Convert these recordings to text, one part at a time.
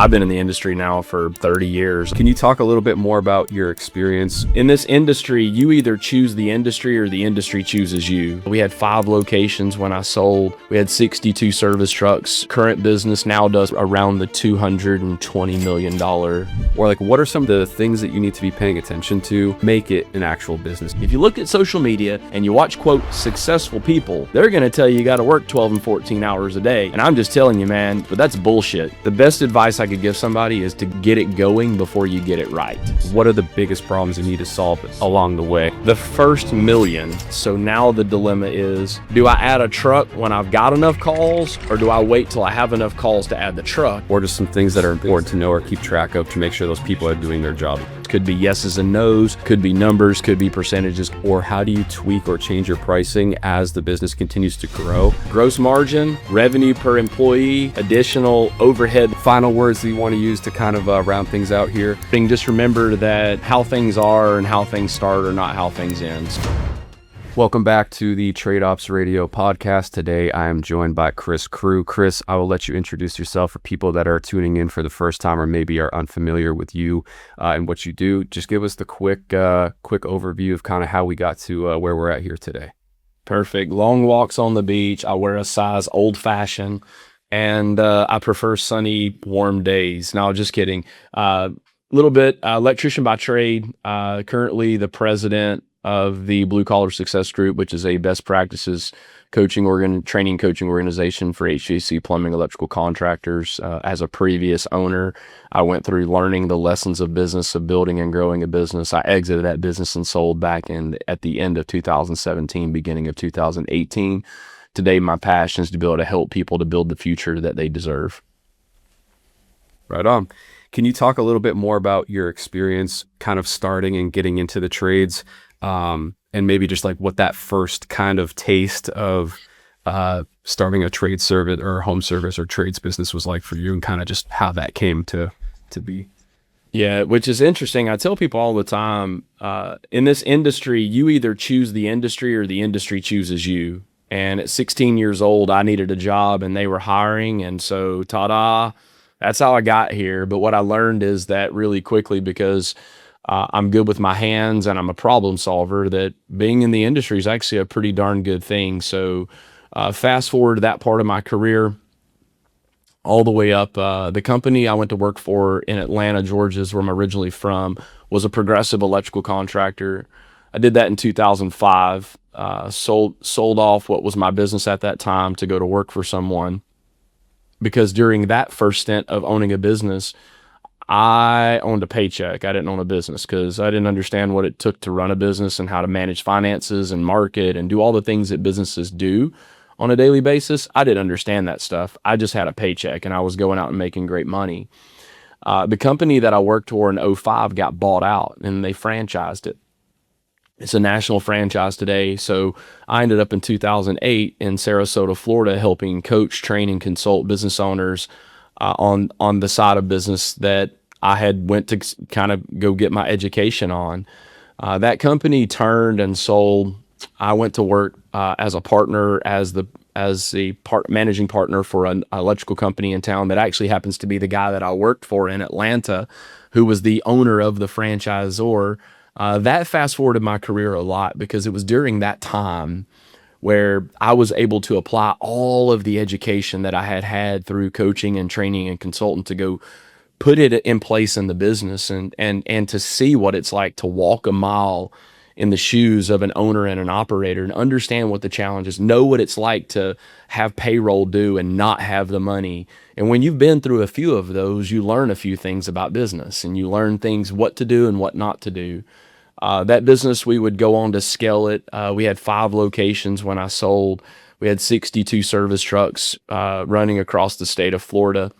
I've been in the industry now for 30 years. Can you talk a little bit more about your experience? In this industry, you either choose the industry or the industry chooses you. We had 5 locations when I sold. We had 62 service trucks. Current business now does around the $220 million. Or like, what are some of the things that you need to be paying attention to make it an actual business? If you look at social media and you watch, quote, successful people, they're going to tell you got to work 12 and 14 hours a day. And I'm just telling you, man, but that's bullshit. The best advice I could give somebody is to get it going before you get it right. What are the biggest problems you need to solve along the way? The first million. So now the dilemma is, do I add a truck when I've got enough calls, or do I wait till I have enough calls to add the truck? Or just some things that are important to know or keep track of to make sure those people are doing their job. Could be yeses and nos, could be numbers, could be percentages. Or how do you tweak or change your pricing as the business continues to grow? Gross margin, revenue per employee, additional overhead. Final words that you want to use to kind of round things out here. Just remember that how things are and how things start are not how things end. Welcome back to the TradeOps Radio podcast. Today, I am joined by Chris Crew. Chris, I will let you introduce yourself for people that are tuning in for the first time or maybe are unfamiliar with you and what you do. Just give us the quick overview of kind of how we got to where we're at here today. Perfect. Long walks on the beach. I wear a size old fashioned, and I prefer sunny, warm days. No, just kidding. Little bit electrician by trade. Currently the president of the Blue Collar Success Group, which is a best practices training coaching organization for HVAC, plumbing, electrical contractors. As a previous owner, I went through learning the lessons of business, of building and growing a business. I exited that business and sold back at the end of 2017, beginning of 2018. Today, my passion is to be able to help people to build the future that they deserve. Right on. Can you talk a little bit more about your experience kind of starting and getting into the trades? And maybe just like what that first kind of taste of starting a trade service or home service or trades business was like for you, and kind of just how that came to be. Yeah, which is interesting. I tell people all the time, in this industry, you either choose the industry or the industry chooses you. And at 16 years old, I needed a job and they were hiring. And so, ta-da, that's how I got here. But what I learned is that really quickly, because I'm good with my hands and I'm a problem solver, that being in the industry is actually a pretty darn good thing. So fast forward to that part of my career, all the way up. The company I went to work for in Atlanta, Georgia, is where I'm originally from, was a progressive electrical contractor. I did that in 2005, sold off what was my business at that time to go to work for someone. Because during that first stint of owning a business, I owned a paycheck. I didn't own a business because I didn't understand what it took to run a business and how to manage finances and market and do all the things that businesses do on a daily basis. I didn't understand that stuff. I just had a paycheck and I was going out and making great money. The company that I worked for in 2005 got bought out and they franchised it. It's a national franchise today. So I ended up in 2008 in Sarasota, Florida, helping coach, train, and consult business owners on the side of business that I had went to kind of go get my education on. That company turned and sold. I went to work as a partner, as the managing partner for an electrical company in town that actually happens to be the guy that I worked for in Atlanta, who was the owner of the franchisor. That fast forwarded my career a lot because it was during that time where I was able to apply all of the education that I had through coaching and training and consultant to go put it in place in the business and to see what it's like to walk a mile in the shoes of an owner and an operator and understand what the challenge is, know what it's like to have payroll due and not have the money. And when you've been through a few of those, you learn a few things about business and you learn things, what to do and what not to do. That business, we would go on to scale it. We had 5 locations when I sold. We had 62 service trucks running across the state of Florida.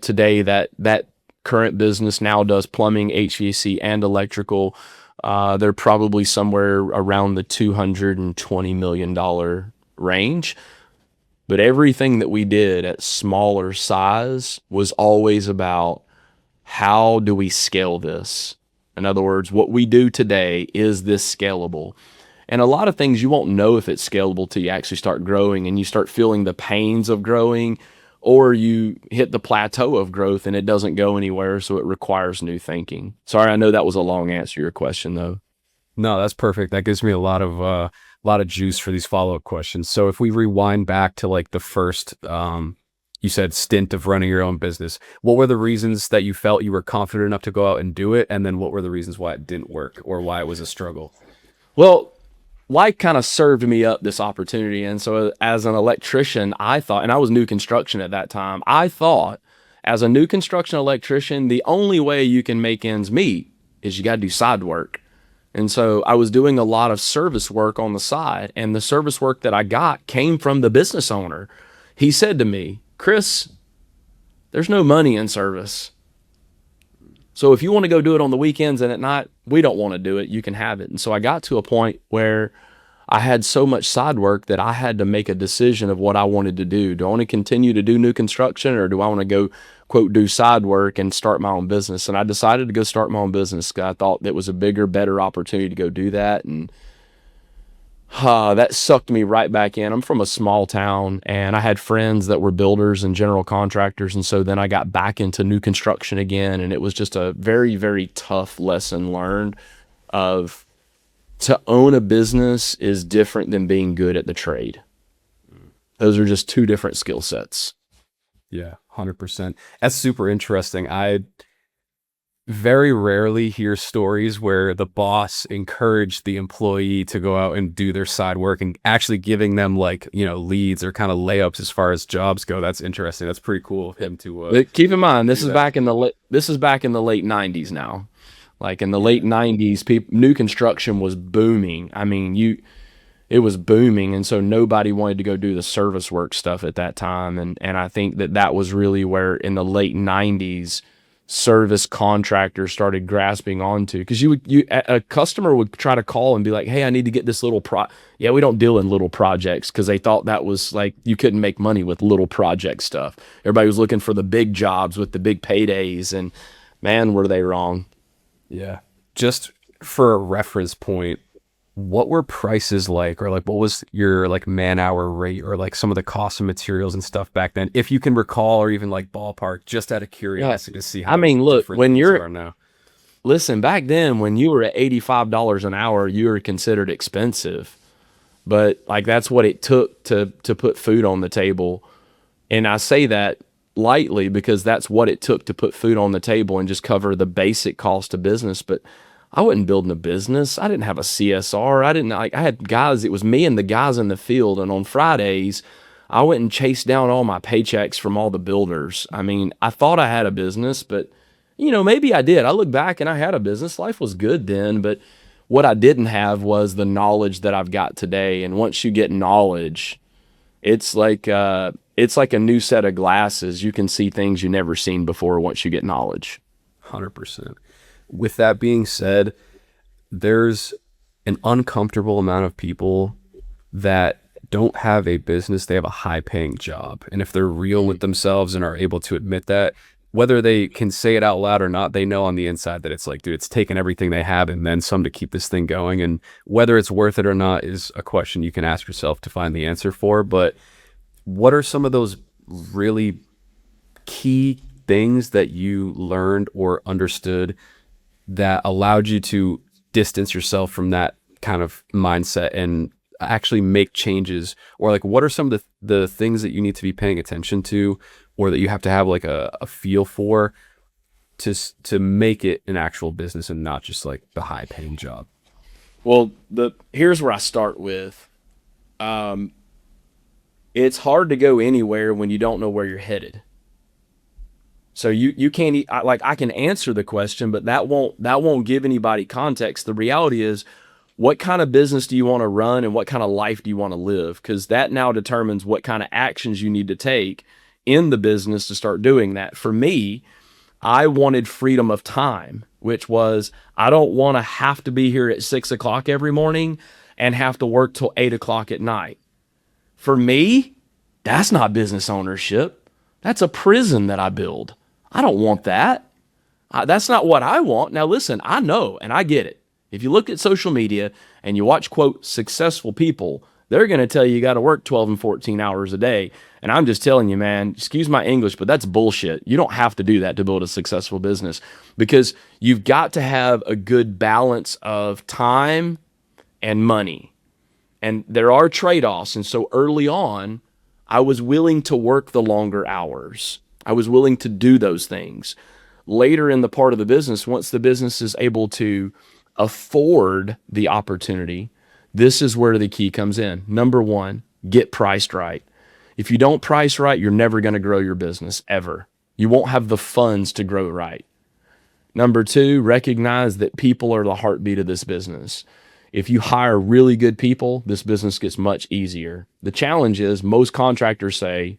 Today, that current business now does plumbing, HVAC, and electrical. They're probably somewhere around the $220 million range. But everything that we did at smaller size was always about how do we scale this? In other words, what we do today, is this scalable? And a lot of things you won't know if it's scalable till you actually start growing and you start feeling the pains of growing, or you hit the plateau of growth and it doesn't go anywhere. So it requires new thinking. Sorry, I know that was a long answer to your question though. No, that's perfect. That gives me a lot of juice for these follow-up questions. So if we rewind back to like the first you said stint of running your own business, what were the reasons that you felt you were confident enough to go out and do it? And then what were the reasons why it didn't work or why it was a struggle? Well, life kind of served me up this opportunity. And so as an electrician, I thought, and I was new construction at that time, I thought as a new construction electrician, the only way you can make ends meet is you got to do side work. And so I was doing a lot of service work on the side, and the service work that I got came from the business owner. He said to me, Chris, there's no money in service. So if you want to go do it on the weekends and at night, we don't want to do it. You can have it. And so I got to a point where I had so much side work that I had to make a decision of what I wanted to do. Do I want to continue to do new construction, or do I want to go, quote, do side work and start my own business? And I decided to go start my own business because I thought that was a bigger, better opportunity to go do that. And that sucked me right back in. I'm from a small town, and I had friends that were builders and general contractors. And so then I got back into new construction again. And it was just a very, very tough lesson learned of to own a business is different than being good at the trade. Those are just two different skill sets. Yeah, 100%. That's super interesting. I very rarely hear stories where the boss encouraged the employee to go out and do their side work and actually giving them like, leads or kind of layups as far as jobs go. That's interesting. That's pretty cool of him to But keep in mind, this is back in the late 90s now. Like in the late 90s, new construction was booming. I mean, it was booming, and so nobody wanted to go do the service work stuff at that time. And I think that was really where in the late 90s service contractors started grasping onto, because a customer would try to call and be like, hey, I need to get this little yeah, we don't deal in little projects, because they thought that was like you couldn't make money with little project stuff. Everybody was looking for the big jobs with the big paydays, and man, were they wrong. Yeah. Just for a reference point, what were prices like, or like what was your like man hour rate, or like some of the cost of materials and stuff back then, if you can recall, or even like ballpark, just out of curiosity to see how. I mean, look, when you're now. Listen, back then when you were at $85 an hour, you were considered expensive, but like that's what it took to put food on the table. And I say that lightly because that's what it took to put food on the table and just cover the basic cost of business. But I wasn't building a business. I didn't have a CSR. I had guys, it was me and the guys in the field. And on Fridays, I went and chased down all my paychecks from all the builders. I mean, I thought I had a business, but maybe I did. I look back and I had a business. Life was good then, but what I didn't have was the knowledge that I've got today. And once you get knowledge, it's like a new set of glasses. You can see things you never seen before once you get knowledge. 100%. With that being said, there's an uncomfortable amount of people that don't have a business. They have a high paying job. And if they're real with themselves and are able to admit that, whether they can say it out loud or not, they know on the inside that it's like, dude, it's taken everything they have and then some to keep this thing going. And whether it's worth it or not is a question you can ask yourself to find the answer for. But what are some of those really key things that you learned or understood that allowed you to distance yourself from that kind of mindset and actually make changes? Or like, what are some of the things that you need to be paying attention to, or that you have to have like a feel for to make it an actual business and not just like the high paying job? Well, here's where I start with, it's hard to go anywhere when you don't know where you're headed. So you can't, I can answer the question, but that won't give anybody context. The reality is, what kind of business do you want to run and what kind of life do you want to live? Because that now determines what kind of actions you need to take in the business to start doing that. For me, I wanted freedom of time, which was, I don't want to have to be here at 6 o'clock every morning and have to work till 8 o'clock at night. For me, that's not business ownership. That's a prison that I build. I don't want that. That's not what I want. Now listen, I know and I get it. If you look at social media and you watch, quote, successful people, They're going to tell you got to work 12 and 14 hours a day. And I'm just telling you, man, excuse my English, but that's bullshit. You don't have to do that to build a successful business, because you've got to have a good balance of time and money. And there are trade-offs. And so early on, I was willing to work the longer hours. I was willing to do those things. Later in the part of the business, once the business is able to afford the opportunity, this is where the key comes in. Number one, get priced right. If you don't price right, you're never going to grow your business ever. You won't have the funds to grow right. Number two, recognize that people are the heartbeat of this business. If you hire really good people, this business gets much easier. The challenge is most contractors say,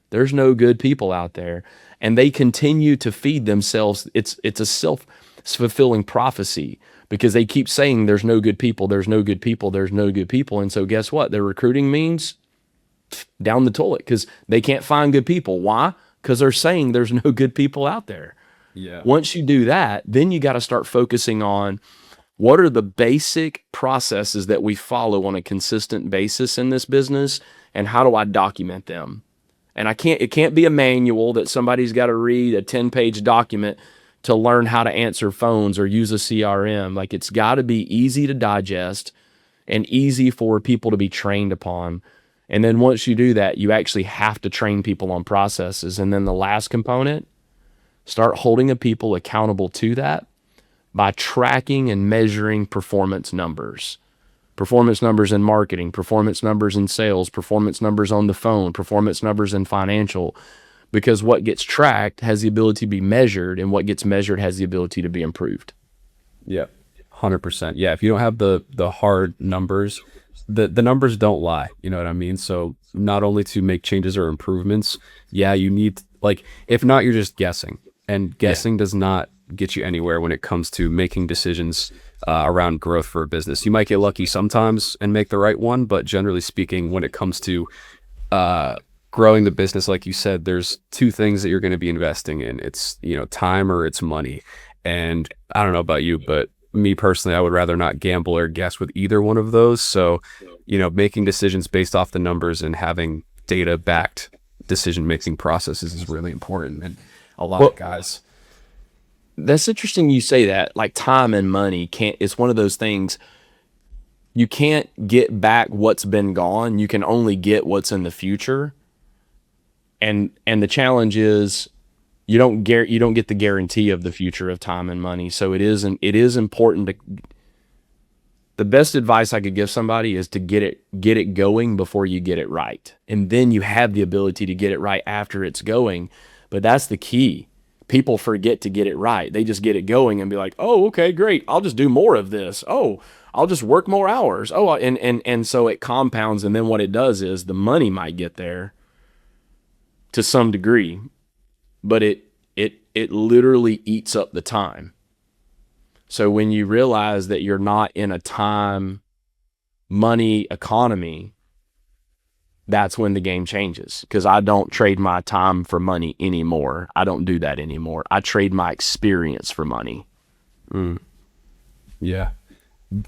there's no good people out there, and they continue to feed themselves. It's a self-fulfilling prophecy, because they keep saying there's no good people, there's no good people, there's no good people. And so guess what? Their recruiting means down the toilet, because they can't find good people. Why? Because they're saying there's no good people out there. Yeah. Once you do that, then you got to start focusing on what are the basic processes that we follow on a consistent basis in this business, and how do I document them? And it can't be a manual that somebody's got to read a 10-page document to learn how to answer phones or use a CRM. Like, it's got to be easy to digest and easy for people to be trained upon. And then once you do that, you actually have to train people on processes. And then the last component, start holding people accountable to that by tracking and measuring performance numbers. Performance numbers in marketing, performance numbers in sales, performance numbers on the phone, performance numbers in financial. Because what gets tracked has the ability to be measured, and what gets measured has the ability to be improved. Yeah, 100%. Yeah, if you don't have the hard numbers, the numbers don't lie. You know what I mean? So not only to make changes or improvements, yeah, you need, like, if not, you're just guessing. And guessing does not get you anywhere when it comes to making decisions around growth for a business. You might get lucky sometimes and make the right one, but generally speaking, when it comes to growing the business, like you said, there's two things that you're going to be investing in. It's, time, or it's money. And I don't know about you, but me personally, I would rather not gamble or guess with either one of those. So, making decisions based off the numbers and having data backed decision-making processes is really important. And a lot of guys. That's interesting you say that. Like, time and money it's one of those things. You can't get back what's been gone. You can only get what's in the future. And the challenge is you don't get the guarantee of the future of time and money. So it is important to, the best advice I could give somebody is to get it going before you get it right. And then you have the ability to get it right after it's going. But that's the key. People forget to get it right. They just get it going and be like, oh, okay, great. I'll just do more of this. Oh, I'll just work more hours. Oh, and so it compounds. And then what it does is the money might get there to some degree, but it literally eats up the time. So when you realize that you're not in a time money economy, that's when the game changes. Because I don't trade my time for money anymore. I don't do that anymore. I trade my experience for money. Yeah.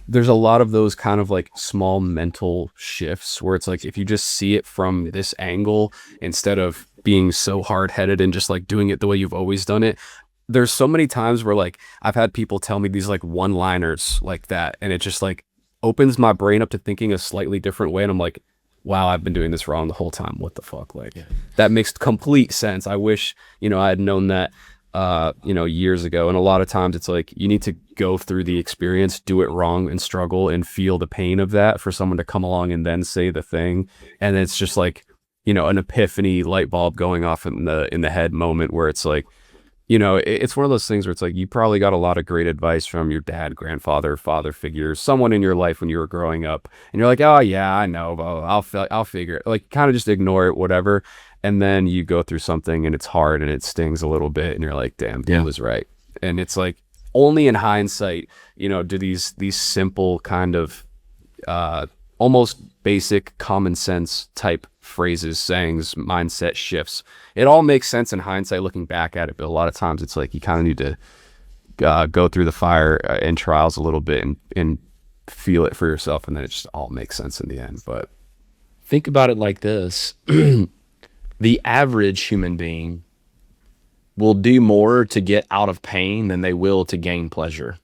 There's a lot of those kind of like small mental shifts where it's like, if you just see it from this angle, instead of being so hard-headed and just like doing it the way you've always done it. There's so many times where like I've had people tell me these like one-liners like that, and it just like opens my brain up to thinking a slightly different way. And I'm like, wow, I've been doing this wrong the whole time. What the fuck? Like, that makes complete sense. I wish, I had known that, years ago. And a lot of times it's like, you need to go through the experience, do it wrong and struggle and feel the pain of that for someone to come along and then say the thing. And it's just like, an epiphany light bulb going off in the head moment where it's like, it's one of those things where it's like, you probably got a lot of great advice from your dad, grandfather, father figures, someone in your life when you were growing up, and you're like, oh yeah, I know, but I'll figure it. Like, kind of just ignore it, whatever. And then you go through something and it's hard and it stings a little bit, and you're like, damn, he was right. And it's like, only in hindsight, do these simple kind of almost basic common sense type phrases, sayings, mindset shifts. It all makes sense in hindsight looking back at it, but a lot of times it's like you kind of need to go through the fire and trials a little bit and feel it for yourself, and then it just all makes sense in the end. But Think about it like this. The average human being will do more to get out of pain than they will to gain pleasure.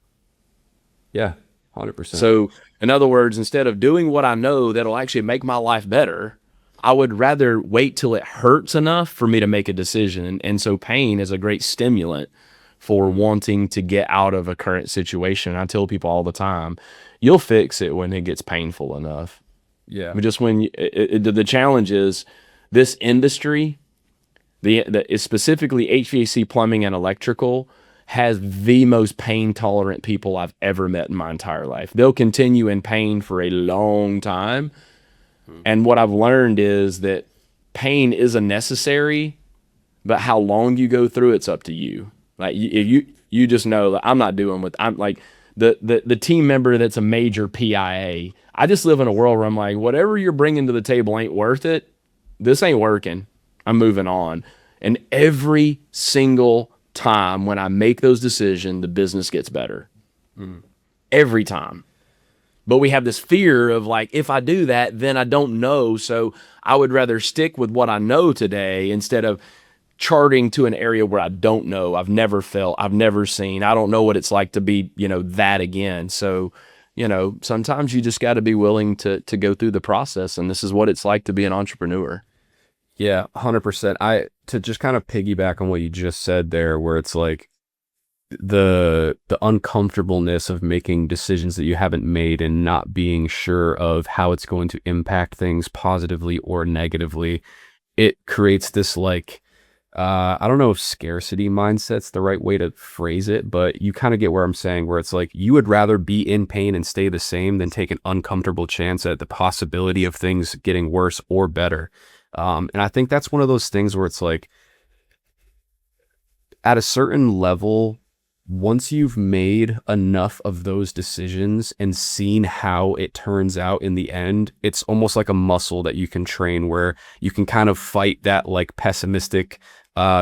Yeah, 100%. So, in other words, instead of doing what I know that'll actually make my life better, I would rather wait till it hurts enough for me to make a decision. And so, pain is a great stimulant for wanting to get out of a current situation. I tell people all the time, you'll fix it when it gets painful enough. Yeah. But just when the challenge is this industry, specifically HVAC, plumbing, and electrical, has the most pain tolerant people I've ever met in my entire life. They'll continue in pain for a long time. And what I've learned is that pain is a necessary, but how long you go through it's up to you. Like if you just know that I'm not doing what I'm like the team member that's a major PIA. I just live in a world where I'm like, whatever you're bringing to the table ain't worth it. This ain't working. I'm moving on. And every single time when I make those decisions, the business gets better. Every time. But we have this fear of like, if I do that, then I don't know. So I would rather stick with what I know today instead of charting to an area where I don't know. I've never felt, I've never seen, I don't know what it's like to be, that again. So, sometimes you just got to be willing to go through the process. And this is what it's like to be an entrepreneur. Yeah, 100%. To just kind of piggyback on what you just said there, where it's like the uncomfortableness of making decisions that you haven't made and not being sure of how it's going to impact things positively or negatively, it creates this like, I don't know if scarcity mindset's the right way to phrase it, but you kind of get where I'm saying, where it's like you would rather be in pain and stay the same than take an uncomfortable chance at the possibility of things getting worse or better. And I think that's one of those things where it's like, at a certain level, once you've made enough of those decisions and seen how it turns out in the end, it's almost like a muscle that you can train, where you can kind of fight that like pessimistic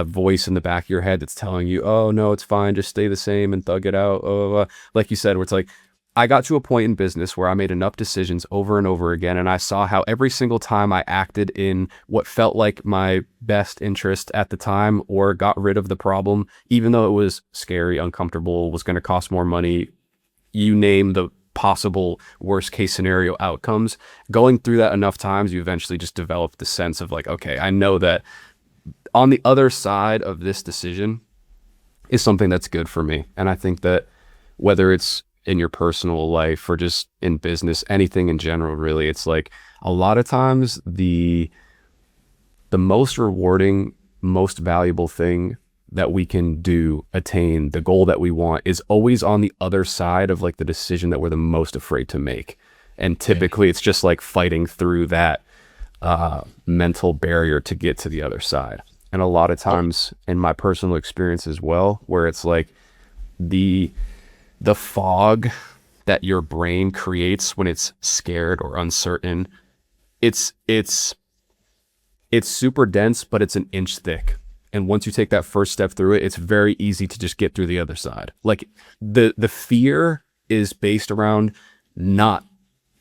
voice in the back of your head that's telling you, oh no, it's fine, just stay the same and thug it out. Like you said, where it's like, I got to a point in business where I made enough decisions over and over again, and I saw how every single time I acted in what felt like my best interest at the time or got rid of the problem, even though it was scary, uncomfortable, was going to cost more money, you name the possible worst case scenario outcomes, going through that enough times, you eventually just develop the sense of like, okay, I know that on the other side of this decision is something that's good for me. And I think that whether it's in your personal life or just in business, anything in general, really, it's like a lot of times the most rewarding, most valuable thing that we can do, attain the goal that we want, is always on the other side of like the decision that we're the most afraid to make. And typically it's just like fighting through that mental barrier to get to the other side. And a lot of times in my personal experience as well, where it's like the fog that your brain creates when it's scared or uncertain, it's super dense, but it's an inch thick. And once you take that first step through it, it's very easy to just get through the other side. Like the fear is based around not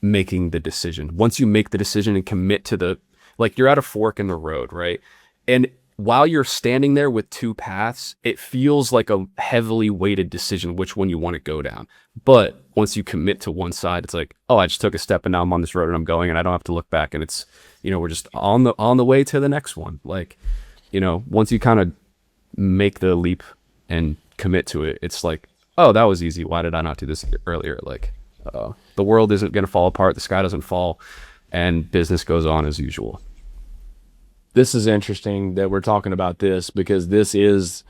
making the decision. Once you make the decision and commit to like you're at a fork in the road, right? And while you're standing there with two paths, it feels like a heavily weighted decision which one you want to go down. But once you commit to one side, it's like, oh, I just took a step and now I'm on this road and I'm going and I don't have to look back. And it's, we're just on the way to the next one. Like, once you kind of make the leap and commit to it, it's like, oh, that was easy. Why did I not do this earlier? Like, the world isn't going to fall apart. The sky doesn't fall, and business goes on as usual. This is interesting that we're talking about this, because this is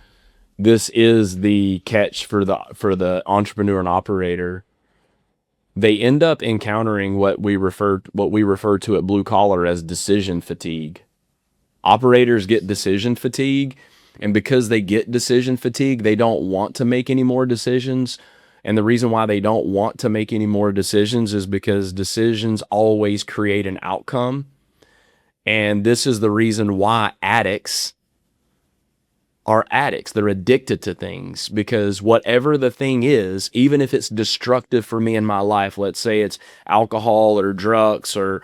the catch for the entrepreneur and operator. They end up encountering what we refer to at Blue Collar as decision fatigue. Operators get decision fatigue, and because they get decision fatigue, they don't want to make any more decisions. And the reason why they don't want to make any more decisions is because decisions always create an outcome. And this is the reason why addicts are addicts. They're addicted to things because whatever the thing is, even if it's destructive for me in my life, let's say it's alcohol or drugs or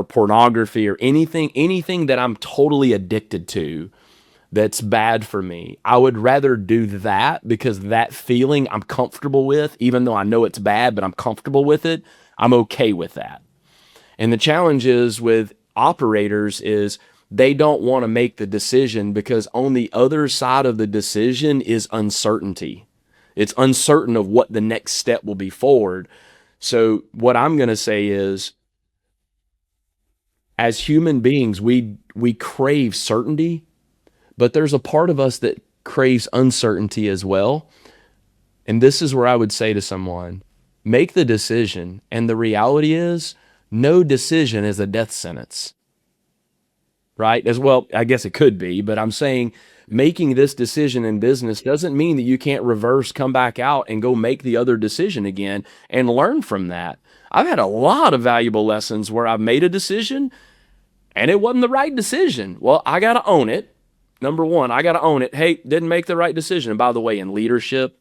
pornography or anything that I'm totally addicted to that's bad for me, I would rather do that because that feeling I'm comfortable with, even though I know it's bad, but I'm comfortable with it. I'm okay with that. And the challenge is with operators is they don't want to make the decision because on the other side of the decision is uncertainty. It's uncertain of what the next step will be forward. So what I'm going to say is, as human beings, we crave certainty, but there's a part of us that craves uncertainty as well. And this is where I would say to someone, make the decision. And the reality is, no decision is a death sentence, right? As well, I guess it could be, but I'm saying making this decision in business doesn't mean that you can't reverse, come back out and go make the other decision again and learn from that. I've had a lot of valuable lessons where I've made a decision and it wasn't the right decision. Well, I got to own it. Number one, I got to own it. Hey, didn't make the right decision. And by the way, in leadership,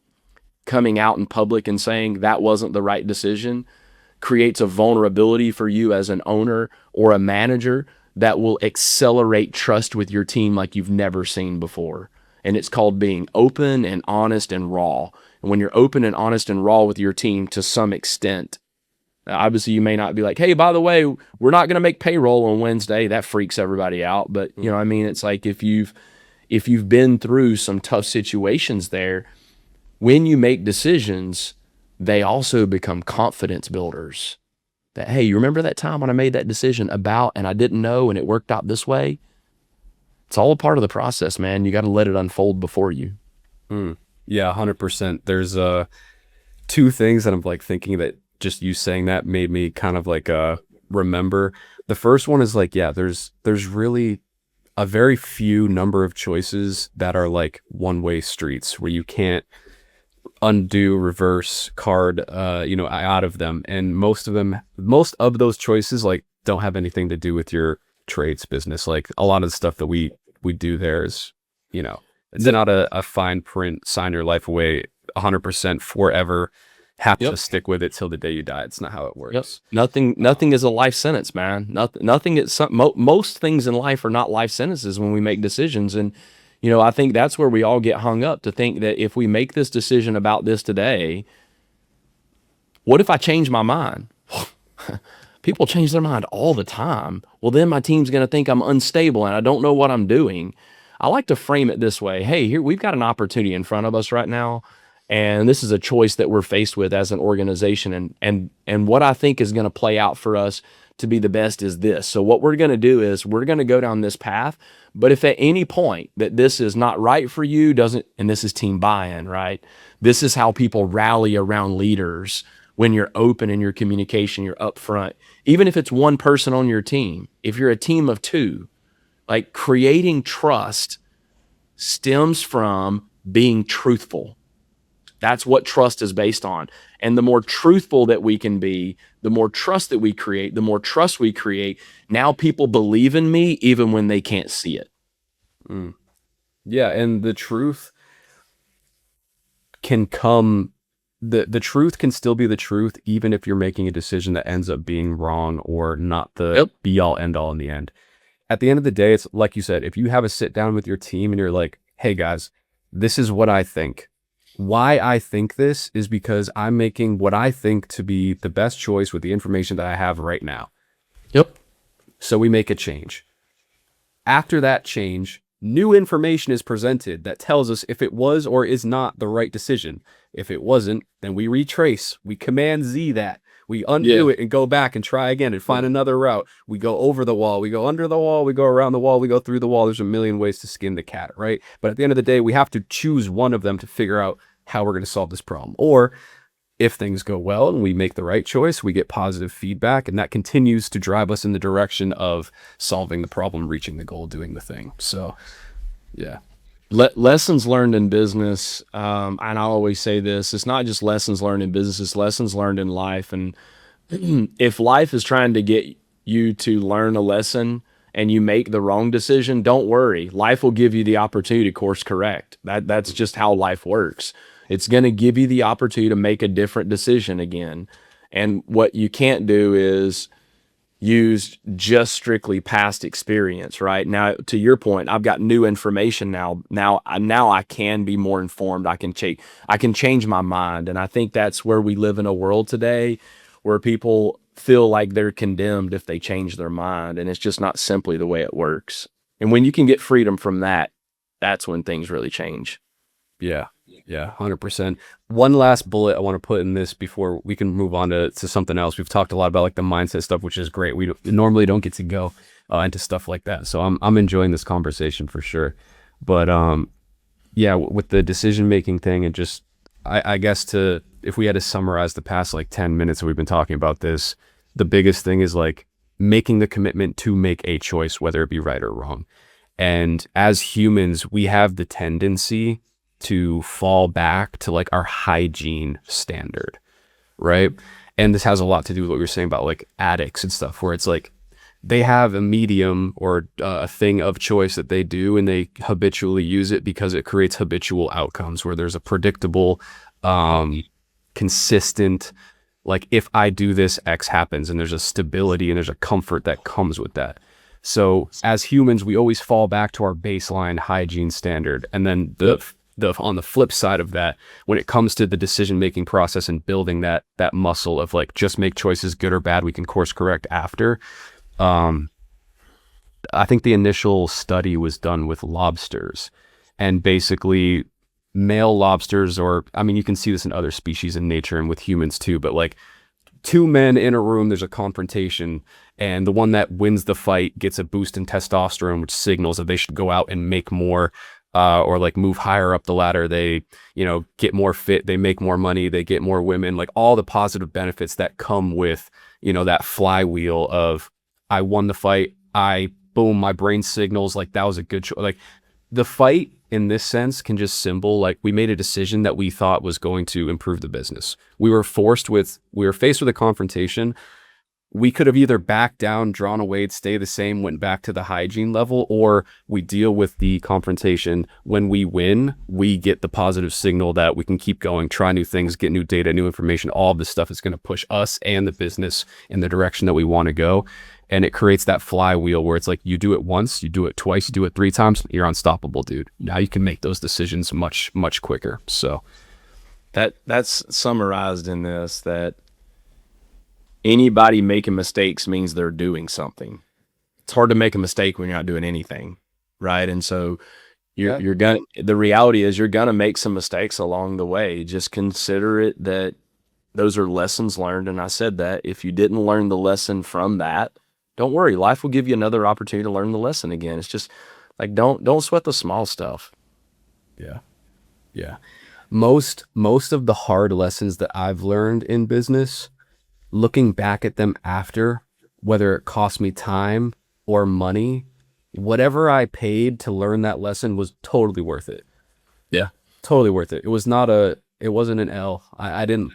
coming out in public and saying that wasn't the right decision creates a vulnerability for you as an owner or a manager that will accelerate trust with your team like you've never seen before. And it's called being open and honest and raw. And when you're open and honest and raw with your team to some extent, obviously you may not be like, hey, by the way, we're not going to make payroll on Wednesday. That freaks everybody out. But you know what I mean? It's like if you've been through some tough situations there, when you make decisions, they also become confidence builders. That, hey, you remember that time when I made that decision about and I didn't know and it worked out this way? It's all a part of the process, man. You got to let it unfold before you. Yeah, 100%. There's two things that I'm like thinking that just you saying that made me kind of like remember. The first one is like, yeah, there's really a very few number of choices that are like one-way streets where you can't undo, reverse, card, out of them. And most of those choices like don't have anything to do with your trades business. Like a lot of the stuff that we do there is, it's not a fine print, sign your life away 100% forever, have to stick with it till the day you die. It's not how it works. Nothing is a life sentence, man. Nothing is most things in life are not life sentences when we make decisions. And I think that's where we all get hung up to think that if we make this decision about this today, what if I change my mind? People change their mind all the time. Well, then my team's going to think I'm unstable and I don't know what I'm doing. I like to frame it this way. Hey, here we've got an opportunity in front of us right now. And this is a choice that we're faced with as an organization. And what I think is going to play out for us to be the best is this. So what we're going to do is we're going to go down this path. But if at any point that this is not right for you, and this is team buy-in, right? This is how people rally around leaders when you're open in your communication, you're upfront. Even if it's one person on your team, if you're a team of two, like creating trust stems from being truthful. That's what trust is based on. And the more truthful that we can be, the more trust that we create, the more trust we create. Now people believe in me even when they can't see it. Yeah, and the truth can come, the truth can still be the truth even if you're making a decision that ends up being wrong or not the be all end all in the end. At the end of the day, it's like you said, if you have a sit down with your team and you're like, hey guys, this is what I think. Why I think this is because I'm making what I think to be the best choice with the information that I have right now. So we make a change. After that change, new information is presented that tells us if it was or is not the right decision. If it wasn't, then we retrace. We Command Z that. We undo it and go back and try again and find another route. We go over the wall. We go under the wall. We go around the wall. We go through the wall. There's a million ways to skin the cat, right? But at the end of the day, we have to choose one of them to figure out how we're going to solve this problem. Or if things go well and we make the right choice, we get positive feedback, and that continues to drive us in the direction of solving the problem, reaching the goal, doing the thing. So, yeah. Lessons learned in business, and I always say this, it's not just lessons learned in business, it's lessons learned in life. And if life is trying to get you to learn a lesson and you make the wrong decision, don't worry. Life will give you the opportunity to course correct. That's just how life works. It's going to give you the opportunity to make a different decision again. And what you can't do is use just strictly past experience, right? Now, to your point, I've got new information now. Now I can be more informed. I can change my mind. And I think that's where we live in a world today where people feel like they're condemned if they change their mind. And it's just not simply the way it works. And when you can get freedom from that, that's when things really change. Yeah. Yeah. 100%. One last bullet I want to put in this before we can move on to something else. We've talked a lot about like the mindset stuff, which is great. We normally don't get to go into stuff like that. So I'm enjoying this conversation for sure. But yeah, with the decision making thing and just, I guess if we had to summarize the past like 10 minutes that we've been talking about this, the biggest thing is like making the commitment to make a choice, whether it be right or wrong. And as humans, we have the tendency to fall back to like our hygiene standard, right? And this has a lot to do with what you're saying about like addicts and stuff, where it's like they have a medium or a thing of choice that they do, and they habitually use it because it creates habitual outcomes where there's a predictable, consistent, like if I do this, X happens, and there's a stability and there's a comfort that comes with that. So as humans, we always fall back to our baseline hygiene standard. And then on the flip side of that, when it comes to the decision-making process and building that muscle of like, just make choices, good or bad, we can course correct after. I think the initial study was done with lobsters, and basically male lobsters, or I mean, you can see this in other species in nature and with humans too, but like two men in a room, there's a confrontation, and the one that wins the fight gets a boost in testosterone, which signals that they should go out and make more, or like move higher up the ladder. They, get more fit, they make more money, they get more women, like all the positive benefits that come with, that flywheel of I won the fight, boom, my brain signals like that was a good choice. Like the fight in this sense can just symbol like we made a decision that we thought was going to improve the business. We were faced with a confrontation. We could have either backed down, drawn away, stay the same, went back to the hygiene level, or we deal with the confrontation. When we win, we get the positive signal that we can keep going, try new things, get new data, new information. All of this stuff is going to push us and the business in the direction that we want to go. And it creates that flywheel where it's like you do it once, you do it twice, you do it 3 times, you're unstoppable, dude. Now you can make those decisions much, much quicker. So that's summarized in this, that anybody making mistakes means they're doing something. It's hard to make a mistake when you're not doing anything, right? And so the reality is you're gonna make some mistakes along the way. Just consider it that those are lessons learned. And I said that if you didn't learn the lesson from that, don't worry, life will give you another opportunity to learn the lesson again. It's just like, don't sweat the small stuff. Yeah. Yeah. Most of the hard lessons that I've learned in business, looking back at them after, whether it cost me time or money, whatever I paid to learn that lesson was totally worth it. Yeah. Totally worth it. It wasn't an L. I got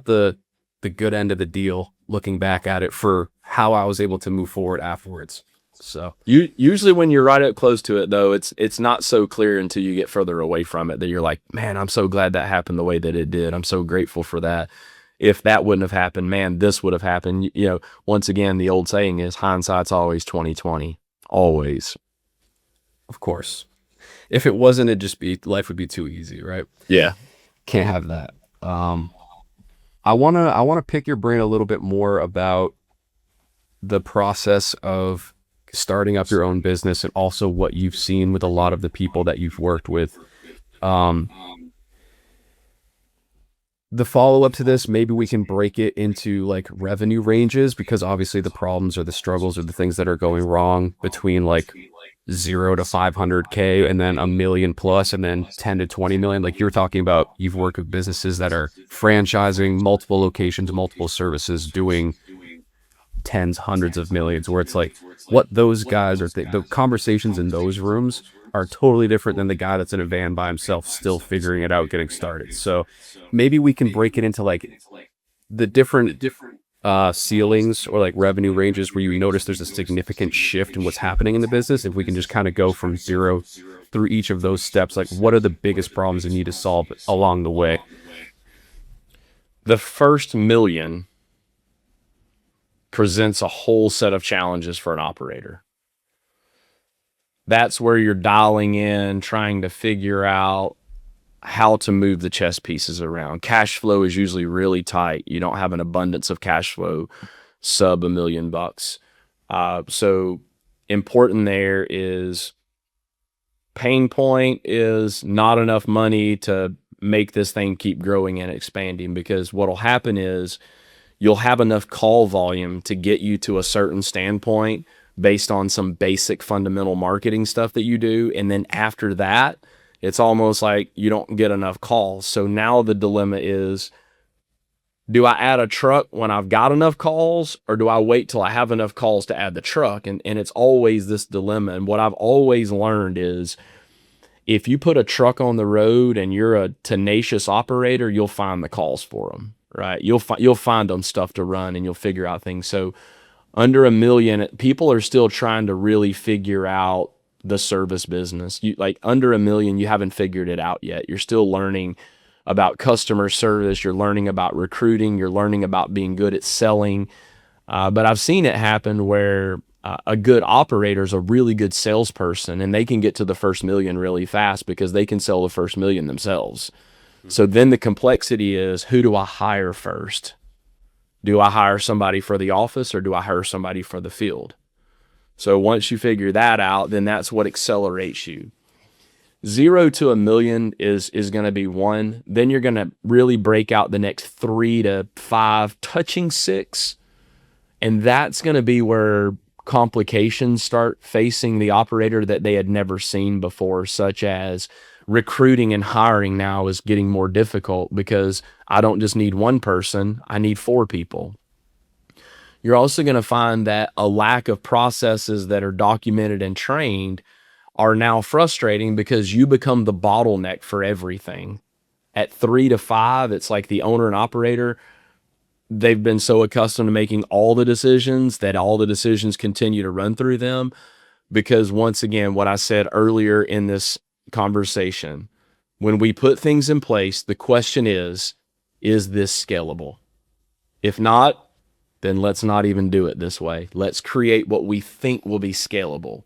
the good end of the deal looking back at it for how I was able to move forward afterwards. So usually when you're right up close to it though, it's not so clear until you get further away from it that you're like, man, I'm so glad that happened the way that it did. I'm so grateful for that. If that wouldn't have happened, man, this would have happened. Once again, the old saying is hindsight's always 20/20. Always. Of course. If it wasn't, life would be too easy, right? Yeah. Can't have that. I wanna pick your brain a little bit more about the process of starting up your own business and also what you've seen with a lot of the people that you've worked with. The follow-up to this, maybe we can break it into like revenue ranges, because obviously the problems or the struggles or the things that are going wrong between like 0 to 500K and then $1 million plus and then 10 to 20 million. Like you're talking about, you've worked with businesses that are franchising multiple locations, multiple services, doing tens, hundreds of millions, where it's like what those guys are, the conversations in those rooms are totally different than the guy that's in a van by himself, still figuring it out, getting started. So maybe we can break it into like the different ceilings or like revenue ranges where you notice there's a significant shift in what's happening in the business? If we can just kind of go from zero through each of those steps, like what are the biggest problems you need to solve along the way? The first million presents a whole set of challenges for an operator. That's where you're dialing in, trying to figure out how to move the chess pieces around. Cash flow is usually really tight. You don't have an abundance of cash flow sub $1 million. So important there is pain point is not enough money to make this thing keep growing and expanding, because what'll happen is you'll have enough call volume to get you to a certain standpoint based on some basic fundamental marketing stuff that you do. And then after that, it's almost like you don't get enough calls. So now the dilemma is, do I add a truck when I've got enough calls, or do I wait till I have enough calls to add the truck? And it's always this dilemma. And what I've always learned is, if you put a truck on the road and you're a tenacious operator, you'll find the calls for them, right? You'll find them stuff to run, and you'll figure out things. So under $1 million, people are still trying to really figure out the service business. You like under $1 million, you haven't figured it out yet. You're still learning about customer service. You're learning about recruiting. You're learning about being good at selling. But I've seen it happen where a good operator is a really good salesperson, and they can get to the first $1 million really fast because they can sell the first $1 million themselves. So then the complexity is, who do I hire first? Do I hire somebody for the office, or do I hire somebody for the field? So once you figure that out, then that's what accelerates you. 0 to $1 million is going to be 1. Then you're going to really break out the next 3 to 5, touching 6. And that's going to be where complications start facing the operator that they had never seen before, such as recruiting and hiring now is getting more difficult because I don't just need one person, I need 4 people. You're also going to find that a lack of processes that are documented and trained are now frustrating because you become the bottleneck for everything. At 3 to 5, it's like the owner and operator, they've been so accustomed to making all the decisions that all the decisions continue to run through them. Because once again, what I said earlier in this conversation, when we put things in place, the question is this scalable? If not, then let's not even do it this way. Let's create what we think will be scalable.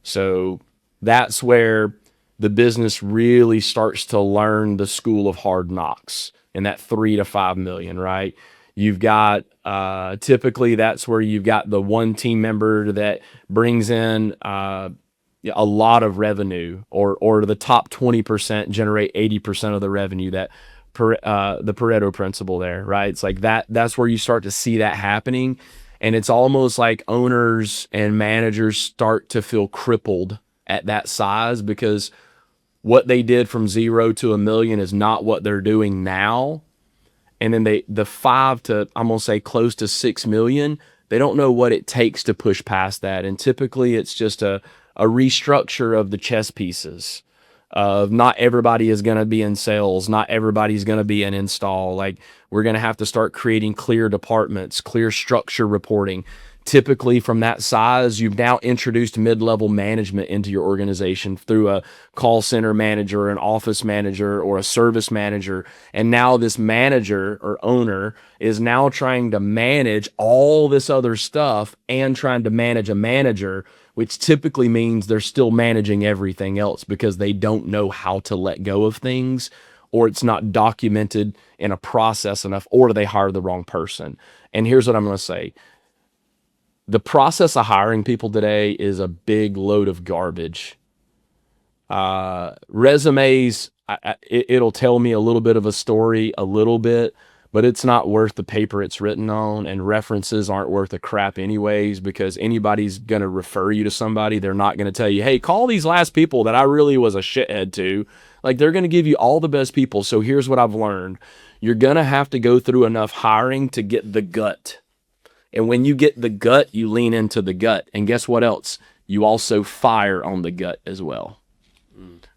So that's where the business really starts to learn the school of hard knocks in that 3 to 5 million, right? You've got, typically that's where you've got the one team member that brings in a lot of revenue, or the top 20% generate 80% of the revenue, that the Pareto principle there, right? It's like that's where you start to see that happening. And it's almost like owners and managers start to feel crippled at that size, because what they did from 0 to $1 million is not what they're doing now. And then the 5 to, I'm going to say close to 6 million, they don't know what it takes to push past that. And typically it's just a restructure of the chess pieces. Not everybody is going to be in sales. Not everybody's going to be in install. Like, we're going to have to start creating clear departments, clear structure reporting. Typically from that size, you've now introduced mid-level management into your organization through a call center manager, an office manager, or a service manager. And now this manager or owner is now trying to manage all this other stuff and trying to manage a manager, which typically means they're still managing everything else because they don't know how to let go of things, or it's not documented in a process enough, or they hire the wrong person. And here's what I'm going to say. The process of hiring people today is a big load of garbage. Resumes, it'll tell me a little bit of a story, a little bit, but it's not worth the paper it's written on, and references aren't worth a crap anyways, because anybody's going to refer you to somebody. They're not going to tell you, hey, call these last people that I really was a shithead to. Like, they're going to give you all the best people. So here's what I've learned. You're going to have to go through enough hiring to get the gut. And when you get the gut, you lean into the gut. And guess what else? You also fire on the gut as well.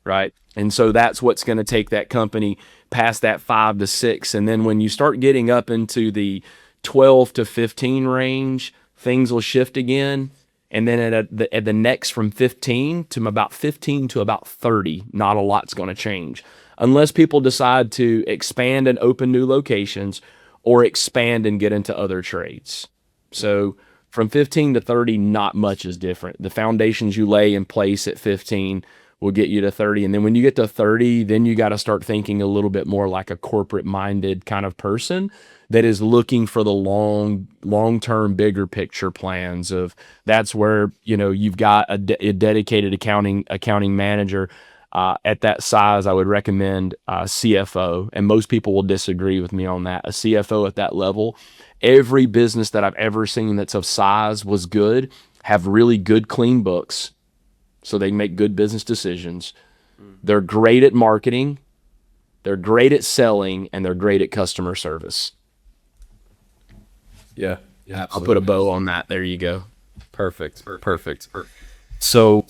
Right? And so that's what's going to take that company past that 5 to 6. And then when you start getting up into the 12 to 15 range, things will shift again. And then at the next from 15 to about 30, not a lot's going to change unless people decide to expand and open new locations or expand and get into other trades. So from 15 to 30, not much is different. The foundations you lay in place at 15 will get you to 30. And then when you get to 30, then you got to start thinking a little bit more like a corporate minded kind of person that is looking for the long-term bigger picture plans of that's where, you've got a dedicated accounting manager. At that size, I would recommend CFO, and most people will disagree with me on that. A CFO at that level, every business that I've ever seen that's of size was good, have really good clean books, so they make good business decisions. They're great at marketing, they're great at selling, and they're great at customer service. Yeah, I'll put a bow on that. There you go. Perfect. So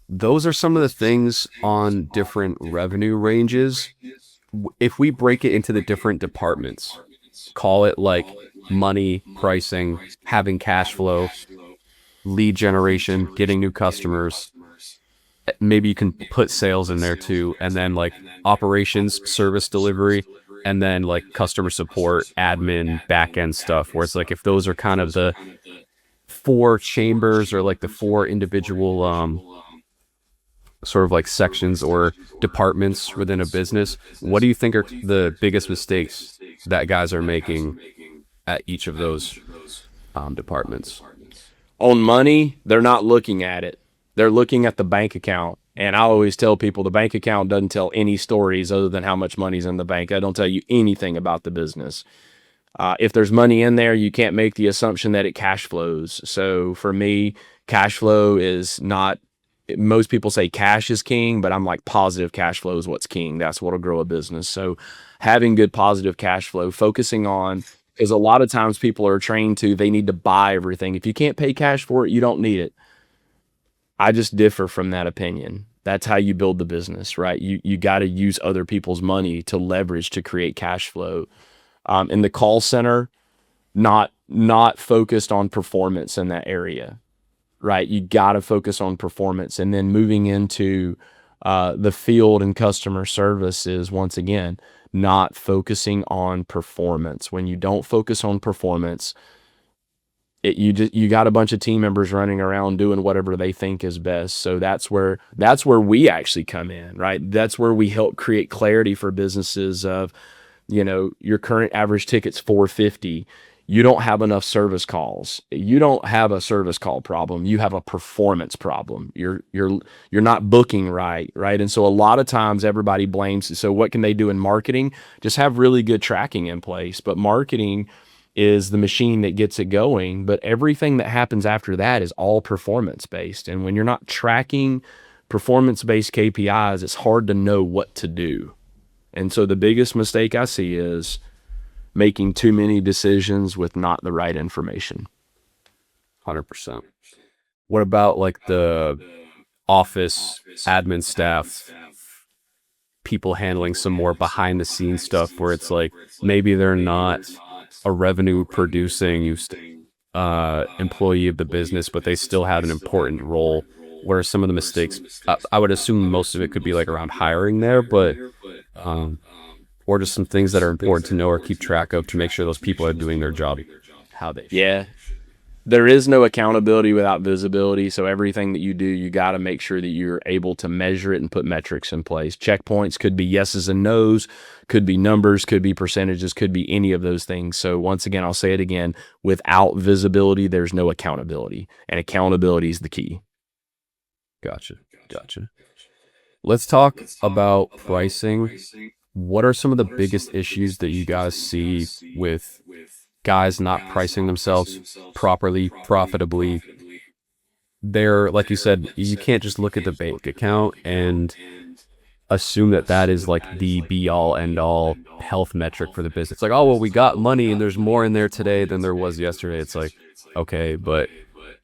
those are some of the things on different revenue ranges. If we break it into the different departments, call it like money, pricing, having cash flow, lead generation, getting new customers. Maybe you can put sales in there too, and then like operations, service delivery, and then like customer support, admin, back end stuff, where it's like if those are kind of the four chambers or like the four individual sort of like sections or departments within a business, what do you think are the biggest mistakes that guys are making at each of those departments? On money, they're not looking at it. They're looking at the bank account. And I always tell people the bank account doesn't tell any stories other than how much money's in the bank. That don't tell you anything about the business. If there's money in there, you can't make the assumption that it cash flows. So for me, cash flow is not, most people say cash is king, but I'm like positive cash flow is what's king. That's what'll grow a business. So having good positive cash flow, focusing on, because a lot of times people are trained to, they need to buy everything. If you can't pay cash for it, you don't need it. I just differ from that opinion. That's how you build the business, right? You got to use other people's money to leverage to create cash flow. In the call center, not focused on performance in that area, right? You got to focus on performance, and then moving into the field and customer service is once again not focusing on performance. When you don't focus on performance, you got a bunch of team members running around doing whatever they think is best. So that's where we actually come in, right? That's where we help create clarity for businesses of, your current average ticket's $450. You don't have enough service calls. You don't have a service call problem. You have a performance problem. You're not booking right? And so a lot of times everybody blames. So what can they do in marketing? Just have really good tracking in place. But marketing is the machine that gets it going, but everything that happens after that is all performance based. And when you're not tracking performance based KPIs, it's hard to know what to do. And so the biggest mistake I see is making too many decisions with not the right information. 100%. What about like the office admin staff, people handling some more behind the scenes stuff where it's like maybe they're not a revenue producing employee of the business, but they still have an important role? What are some of the mistakes? I would assume most of it could be like around hiring there, but or just some things that are important to know or keep track of to make sure those people are doing their job how they should. Yeah. There is no accountability without visibility. So everything that you do, you got to make sure that you're able to measure it and put metrics in place. Checkpoints could be yeses and nos, could be numbers, could be percentages, could be any of those things. So once again, I'll say it again, without visibility, there's no accountability, and accountability is the key. Gotcha. Let's talk about pricing. What are some of the biggest issues that you guys see with guys not pricing themselves properly, profitably? They're, like you said, you can't just look at the bank account and assume that that is like the be all end all health metric for the business. It's like, oh, well, we got money and there's more in there today than there was yesterday. It's like, okay, but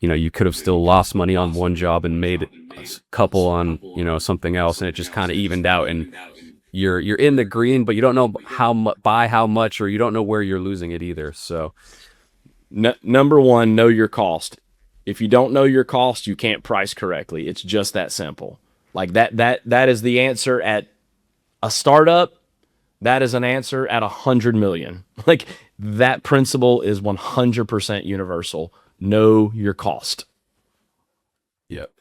you could have still lost money on one job and made a couple on, something else, and it just kind of evened out, and you're in the green, but you don't know by how much, or you don't know where you're losing it either. So Number one, know your cost. If you don't know your cost, you can't price correctly. It's just that simple. Like that is the answer at a startup. That is an answer at 100 million. Like that principle is 100% universal. Know your cost. Yep.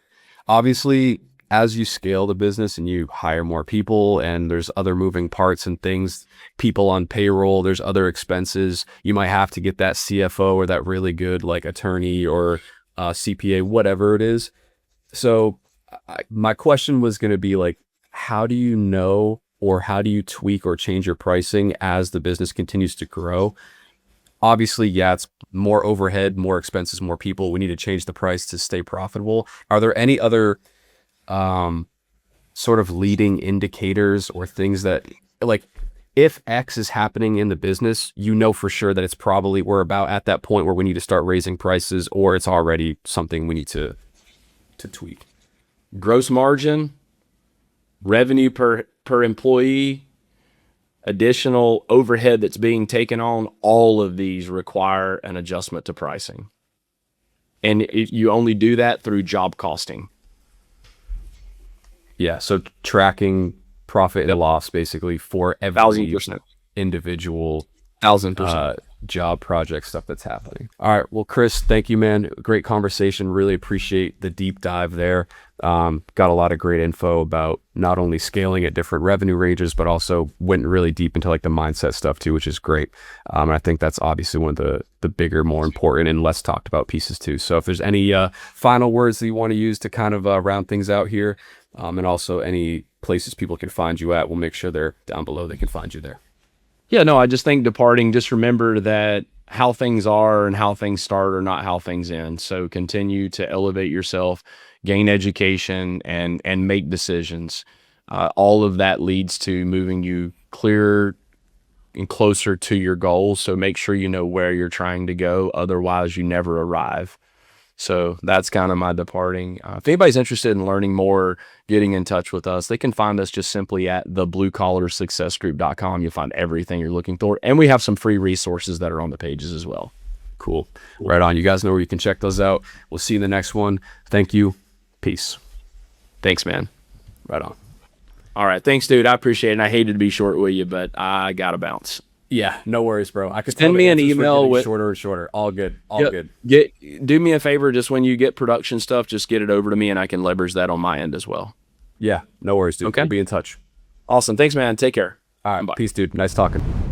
Obviously, as you scale the business and you hire more people and there's other moving parts and things, people on payroll, there's other expenses. You might have to get that CFO or that really good like attorney or CPA, whatever it is. So my question was going to be like, how do you know, or how do you tweak or change your pricing as the business continues to grow? Obviously, yeah, it's more overhead, more expenses, more people. We need to change the price to stay profitable. Are there any other sort of leading indicators or things that, like, if X is happening in the business, you know for sure that it's probably we're about at that point where we need to start raising prices, or it's already something we need to tweak? Gross margin, revenue per employee, additional overhead that's being taken on, all of these require an adjustment to pricing. And you only do that through job costing. Yeah, so tracking profit and loss basically for every 1,000%. individual 1,000%. job project stuff that's happening. All right, well, Chris, thank you, man. Great conversation. Really appreciate the deep dive there. Got a lot of great info about not only scaling at different revenue ranges, but also went really deep into like the mindset stuff too, which is great. And I think that's obviously one of the bigger, more important and less talked about pieces too. So if there's any final words that you want to use to kind of round things out here, and also any places people can find you at, we'll make sure they're down below. They can find you there. Yeah, no, I just think departing, just remember that how things are and how things start are not how things end. So continue to elevate yourself, gain education, and make decisions. All of that leads to moving you clearer and closer to your goals. So make sure you know where you're trying to go. Otherwise, you never arrive. So that's kind of my departing. If anybody's interested in learning more, getting in touch with us, they can find us just simply at thebluecollarsuccessgroup.com. You'll find everything you're looking for. And we have some free resources that are on the pages as well. Cool. Right on. You guys know where you can check those out. We'll see you in the next one. Thank you. Peace. Thanks, man. Right on. All right. Thanks, dude. I appreciate it. And I hated to be short with you, but I got to bounce. Yeah, no worries, bro. I could send me an email with shorter and shorter. All good. All good. Do me a favor, just when you get production stuff, just get it over to me and I can leverage that on my end as well. Yeah, no worries, dude. Okay. We'll be in touch. Awesome. Thanks, man. Take care. All right. Bye. Peace, dude. Nice talking.